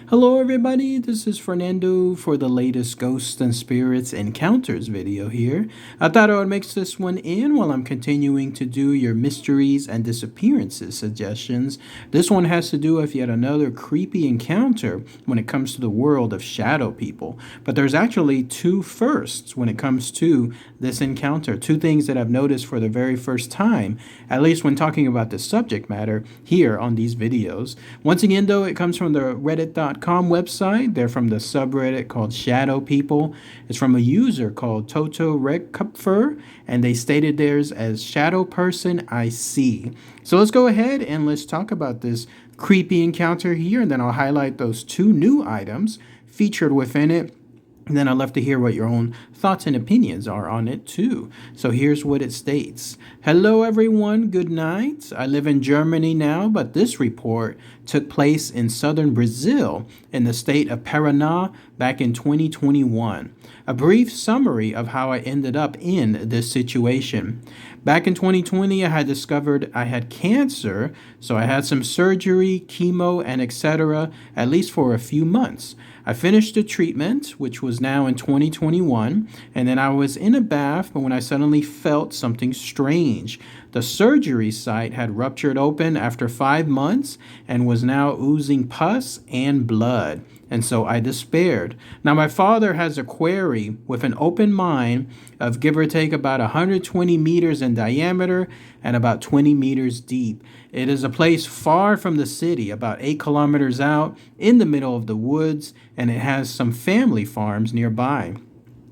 Hello everybody, this is Fernando for the latest Ghosts and Spirits Encounters video here. I thought I would mix this one in while I'm continuing to do your mysteries and disappearances suggestions. This one has to do with yet another creepy encounter when it comes to the world of shadow people. But there's actually two firsts when it comes to this encounter. Two things that I've noticed for the very first time, at least when talking about the subject matter here on these videos. Once again though, it comes from the reddit.com website. They're from the subreddit called Shadow People. It's from a user called Toto Redkupfer, and they stated theirs as Shadow Person I See. So let's go ahead and let's talk about this creepy encounter here, and then I'll highlight those two new items featured within it. And then I'd love to hear what your own thoughts and opinions are on it too. So here's what it states. Hello everyone, good night. I live in Germany now, but this report took place in southern Brazil in the state of Paraná back in 2021. A brief summary of how I ended up in this situation. Back in 2020, I had discovered I had cancer, so I had some surgery, chemo, and etc., at least for a few months. I finished the treatment, which was now in 2021, and then I was in a bath when I suddenly felt something strange. The surgery site had ruptured open after 5 months and was now oozing pus and blood. And so I despaired. Now, my father has a quarry with an open mine of give or take about 120 meters in diameter and about 20 meters deep. It is a place far from the city, about 8 kilometers out in the middle of the woods, and it has some family farms nearby.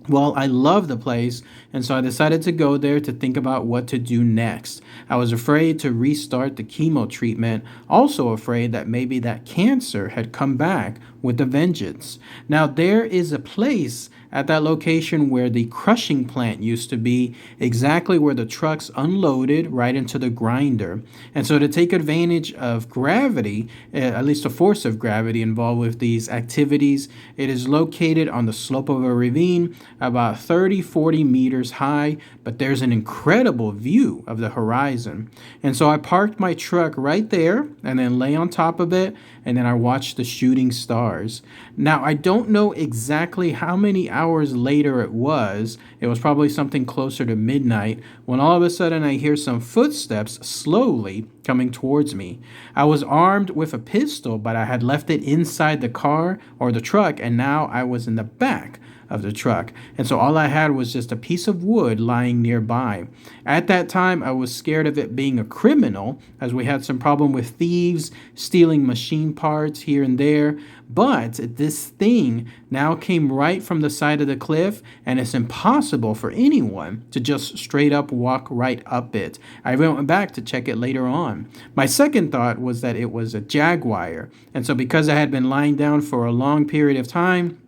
Well, I love the place, and so I decided to go there to think about what to do next. I was afraid to restart the chemo treatment, also afraid that maybe that cancer had come back with a vengeance. Now, there is a place at that location where the crushing plant used to be, exactly where the trucks unloaded right into the grinder. And so to take advantage of gravity, at least the force of gravity involved with these activities, it is located on the slope of a ravine about 30-40 meters high, but there's an incredible view of the horizon. And so I parked my truck right there and then lay on top of it, and then I watched the shooting stars. Now, I don't know exactly how many hours later it was. It was probably something closer to midnight when all of a sudden I hear some footsteps slowly coming towards me. I was armed with a pistol, but I had left it inside the car or the truck, and now I was in the back of the truck. And so all I had was just a piece of wood lying nearby. At that time, I was scared of it being a criminal, as we had some problem with thieves stealing machine parts here and there. But this thing now came right from the side of the cliff, and it's impossible for anyone to just straight up walk right up it. I went back to check it later on. My second thought was that it was a jaguar. And so because I had been lying down for a long period of time,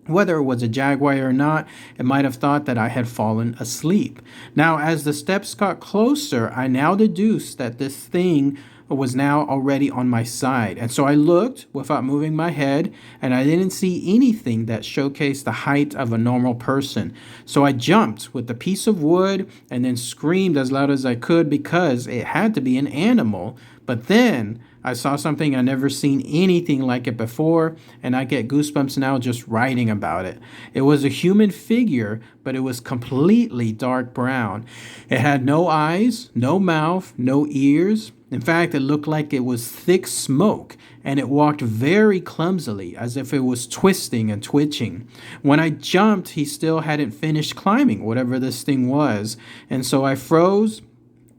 whether it was a jaguar or not, it might have thought that I had fallen asleep. Now, as the steps got closer, I now deduced that this thing was now already on my side. And so I looked without moving my head, and I didn't see anything that showcased the height of a normal person. So I jumped with the piece of wood and then screamed as loud as I could because it had to be an animal. But then I saw something I never seen anything like it before, and I get goosebumps now just writing about it. It was a human figure, but it was completely dark brown. It had no eyes, no mouth, no ears. In fact, it looked like it was thick smoke, and it walked very clumsily, as if it was twisting and twitching. When I jumped, he still hadn't finished climbing, whatever this thing was, and so I froze.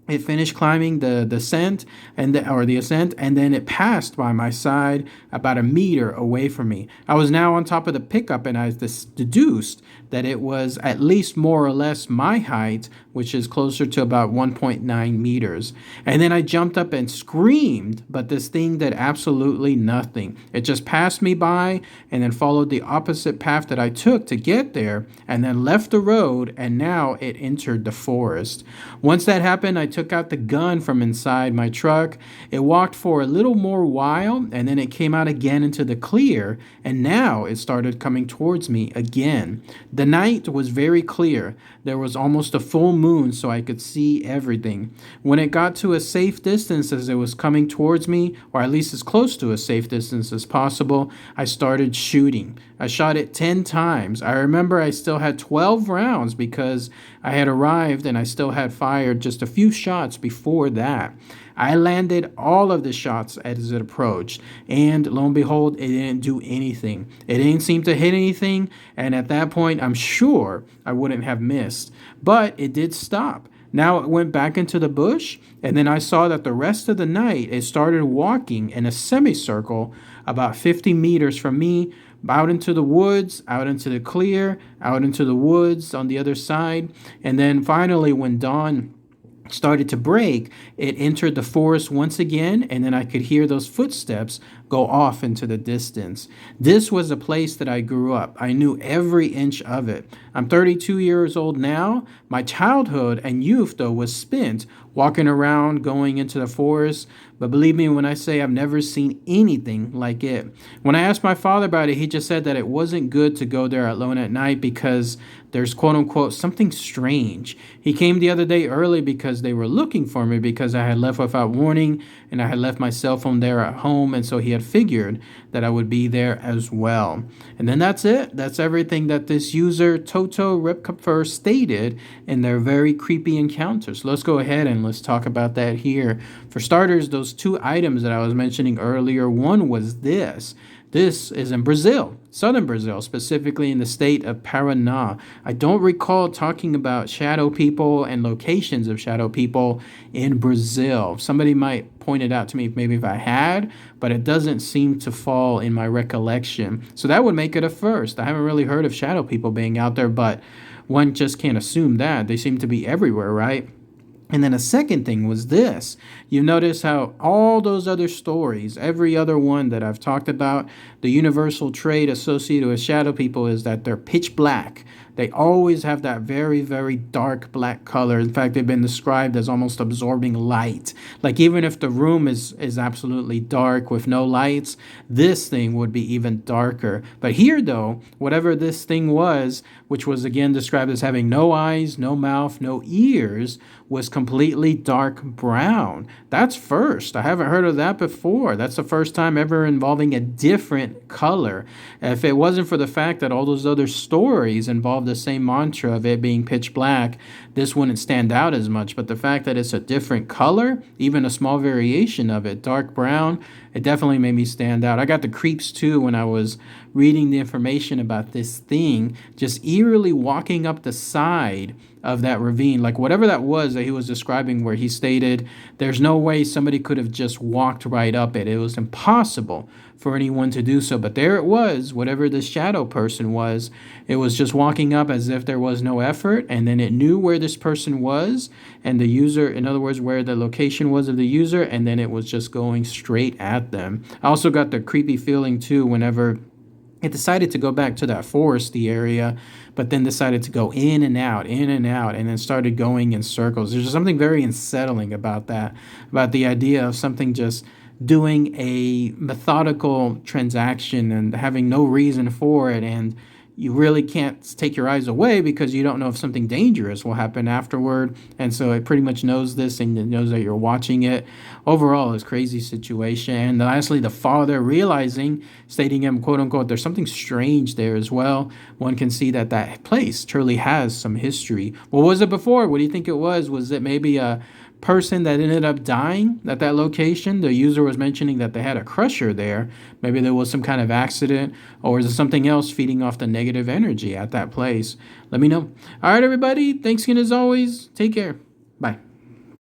It finished climbing the ascent, and then it passed by my side about a meter away from me. I was now on top of the pickup, and I deduced that it was at least more or less my height, which is closer to about 1.9 meters. And then I jumped up and screamed, but this thing did absolutely nothing. It just passed me by and then followed the opposite path that I took to get there, and then left the road, and now it entered the forest. Once that happened, I took took out the gun from inside my truck. It walked for a little more while, and then it came out again into the clear, and now it started coming towards me again. The night was very clear. There was almost a full moon, so I could see everything. When it got to a safe distance as it was coming towards me, or at least as close to a safe distance as possible, I started shooting. I shot it 10 times. I remember I still had 12 rounds because I had arrived and I still had fired just a few shots before that. I landed all of the shots as it approached, and lo and behold, it didn't do anything. It didn't seem to hit anything, and at that point, I'm sure I wouldn't have missed. But it did stop. Now it went back into the bush, and then I saw that the rest of the night it started walking in a semicircle about 50 meters from me, out into the woods, out into the clear, out into the woods on the other side. And then finally, when dawn started to break, it entered the forest once again, and then I could hear those footsteps go off into the distance. This was a place that I grew up. I knew every inch of it. I'm 32 years old now. My childhood and youth, though, was spent walking around, going into the forest. But believe me when I say I've never seen anything like it. When I asked my father about it, he just said that it wasn't good to go there alone at night because there's quote unquote something strange. He came the other day early because they were looking for me because I had left without warning and I had left my cell phone there at home, and so he had figured that I would be there as well. And then that's it. That's everything that this user Toto Ripkapfer stated in their very creepy encounters. So let's go ahead and let's talk about that here. For starters, those two items that I was mentioning earlier, one was this. This is in Brazil, southern Brazil, specifically in the state of Paraná. I don't recall talking about shadow people and locations of shadow people in Brazil. Somebody might point it out to me maybe if I had, but it doesn't seem to fall in my recollection. So that would make it a first. I haven't really heard of shadow people being out there, but one just can't assume that. They seem to be everywhere, right? And then a second thing was this. You notice how all those other stories, every other one that I've talked about, the universal trait associated with shadow people is that they're pitch black. They always have that very, very dark black color. In fact, they've been described as almost absorbing light. Like even if the room is absolutely dark with no lights, this thing would be even darker. But here though, whatever this thing was, which was again described as having no eyes, no mouth, no ears, was completely dark brown. That's first. I haven't heard of that before. That's the first time ever involving a different color. If it wasn't for the fact that all those other stories involve the same mantra of it being pitch black, this wouldn't stand out as much. But the fact that it's a different color, even a small variation of it, dark brown, it definitely made me stand out. I got the creeps too when I was reading the information about this thing, just eerily walking up the side of that ravine, like whatever that was that he was describing, where he stated there's no way somebody could have just walked right up it. It was impossible for anyone to do so. But there it was, whatever this shadow person was, it was just walking up as if there was no effort, and then it knew where this person was and the user, in other words, where the location was of the user, and then it was just going straight at them. I also got the creepy feeling too whenever it decided to go back to that foresty area, but then decided to go in and out, and then started going in circles. There's something very unsettling about that, about the idea of something just doing a methodical transaction and having no reason for it, and you really can't take your eyes away because you don't know if something dangerous will happen afterward. And so it pretty much knows this and it knows that you're watching it. Overall, it's a crazy situation. And lastly, the father realizing, stating him, quote unquote, there's something strange there as well. One can see that that place truly has some history. What was it before? What do you think it was? Was it maybe a person that ended up dying at that location? The user was mentioning that they had a crusher there. Maybe there was some kind of accident, or is it something else feeding off the negative energy at that place? Let me know. All right, everybody. Thanks again as always. Take care. Bye.